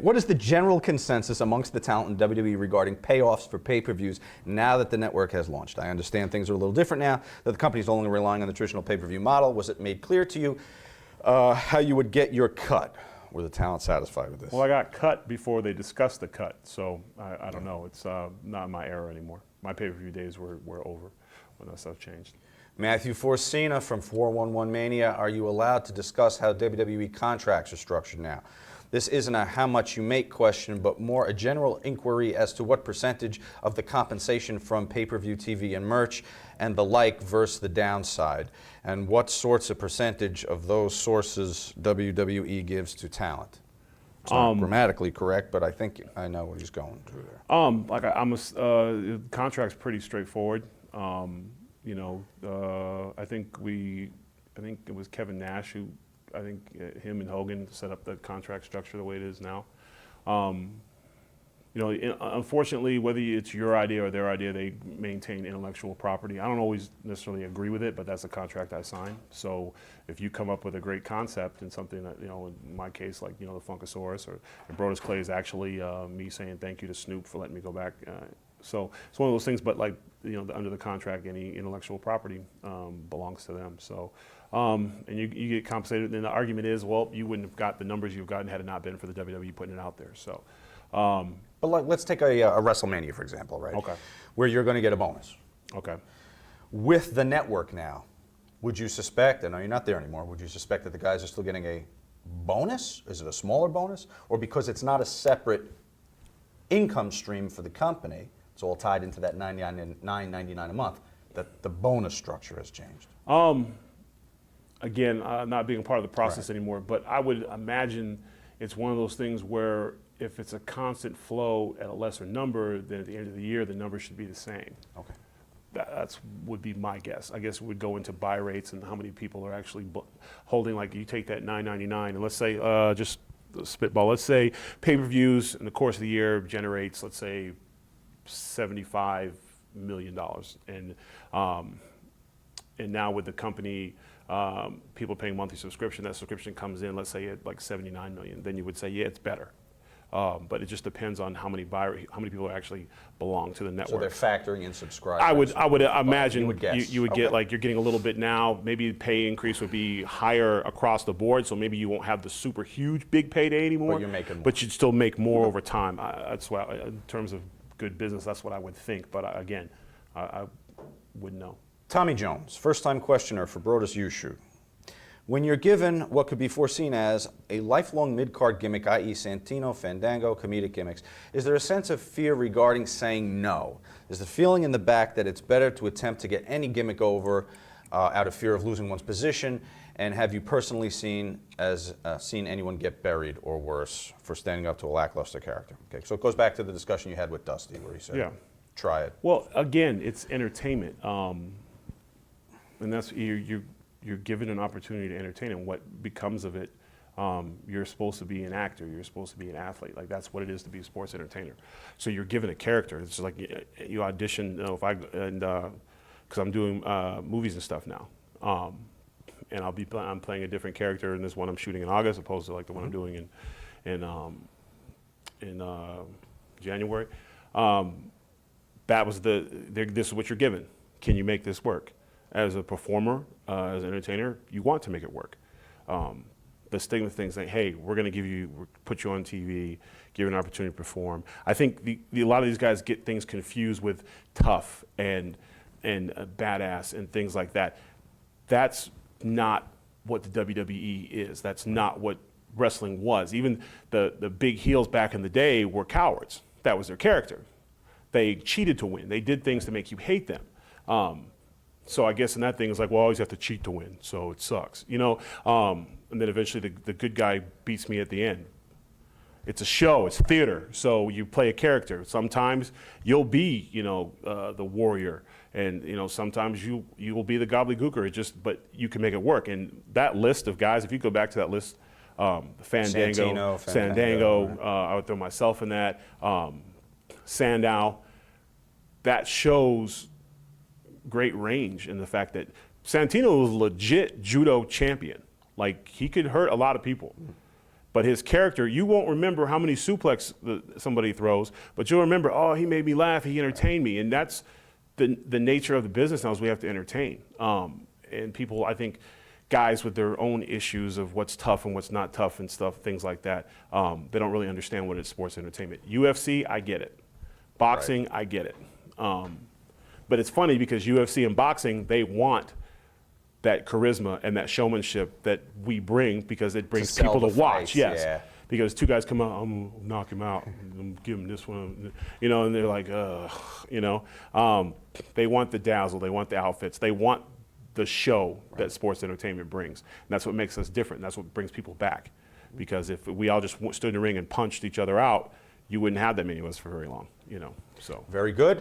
What is the general consensus amongst the talent in WWE regarding payoffs for pay-per-views now that the network has launched? I understand things are a little different now, that the company is no longer relying on the traditional pay-per-view model. Was it made clear to you how you would get your cut? Were the talent satisfied with this? Well, I got cut before they discussed the cut, so I don't know. It's not my era anymore. My pay-per-view days were over when that stuff changed. Matthew Forcina from 411 Mania, are you allowed to discuss how WWE contracts are structured now? This isn't a how much you make question, but more a general inquiry as to what percentage of the compensation from pay-per-view TV and merch and the like versus the downside, and what sorts of percentage of those sources WWE gives to talent. It's not grammatically correct, but I think I know what he's going through there. The contract's pretty straightforward. I think it was Kevin Nash who, I think him and Hogan set up the contract structure the way it is now. Unfortunately, whether it's your idea or their idea, they maintain intellectual property. I don't always necessarily agree with it, but that's the contract I signed. So if you come up with a great concept and something that, in my case, like, the Funkasaurus or Brodus Clay is actually me saying thank you to Snoop for letting me go back. So it's one of those things, but like, under the contract, any intellectual property belongs to them. So, and you get compensated. And the argument is, well, you wouldn't have got the numbers you've gotten had it not been for the WWE putting it out there. So, but let's take a WrestleMania, for example, right? Okay. Where you're going to get a bonus. Okay. With the network now, would you suspect, I know you're not there anymore, would you suspect that the guys are still getting a bonus? Is it a smaller bonus? Or because it's not a separate income stream for the company, it's all tied into that $9.99 a month, that the bonus structure has changed? Again, not being a part of the process anymore, but I would imagine it's one of those things where if it's a constant flow at a lesser number, then at the end of the year, the number should be the same. Okay. That's would be my guess. I guess it would go into buy rates and how many people are actually holding. Like, you take that $9.99 and let's say, just spitball, let's say pay-per-views in the course of the year generates, let's say, $75 million. And now with the company, people paying monthly subscription, that subscription comes in, let's say at like 79 million, then you would say, yeah, it's better. But it just depends on how many people actually belong to the network. So they're factoring in subscribers. I would imagine you would okay. get, like, you're getting a little bit now. Maybe the pay increase would be higher across the board, so maybe you won't have the super huge big payday anymore. But you're making more. But you'd still make more over time. That's what, in terms of good business, that's what I would think. But again, I wouldn't know. Tommy Jones, first-time questioner for Brodus Yushu. When you're given what could be foreseen as a lifelong mid-card gimmick, i.e. Santino, Fandango, comedic gimmicks, is there a sense of fear regarding saying no? Is the feeling in the back that it's better to attempt to get any gimmick over out of fear of losing one's position? And have you personally seen anyone get buried or worse for standing up to a lackluster character? Okay, so it goes back to the discussion you had with Dusty, where he said, try it. Well, again, it's entertainment. And that's, you're given an opportunity to entertain, and what becomes of it, you're supposed to be an actor, you're supposed to be an athlete. Like, that's what it is to be a sports entertainer. So you're given a character. It's just like you audition, because I'm doing movies and stuff now. And I'm playing a different character in this one I'm shooting in August, opposed to like the one I'm doing in January. That was this is what you're given. Can you make this work? As a performer, as an entertainer, you want to make it work. The stigma things like, hey, we're going to put you on TV, give you an opportunity to perform. I think a lot of these guys get things confused with tough and badass and things like that. That's not what the WWE is. That's not what wrestling was. Even the big heels back in the day were cowards. That was their character. They cheated to win. They did things to make you hate them. So I guess in that thing, it's like, well, I always have to cheat to win, so it sucks, and then eventually the good guy beats me at the end. It's a show, it's theater, so you play a character. Sometimes you'll be, the warrior, and sometimes you will be the gobbledygooker. But you can make it work. And that list of guys, if you go back to that list, Fandango, I would throw myself in that. Sandow, that shows great range in the fact that Santino was a legit judo champion. Like, he could hurt a lot of people. But his character, you won't remember how many suplex somebody throws, but you'll remember, oh, he made me laugh, he entertained me. And that's the nature of the business now, is we have to entertain. And people, I think, guys with their own issues of what's tough and what's not tough and stuff, things like that, they don't really understand what is sports entertainment. UFC, I get it. Boxing, I get it. But it's funny because UFC and boxing, they want that charisma and that showmanship that we bring, because it brings sell people to the watch. fights, Yes. yeah. Because two guys come out, I'm gonna knock him out, I'm gonna give him this one, you know, and they're like, you know. They want the dazzle, they want the outfits, they want the show that sports entertainment brings. And that's what makes us different. That's what brings people back. Because if we all just stood in the ring and punched each other out, you wouldn't have that many of us for very long, you know. So Very good.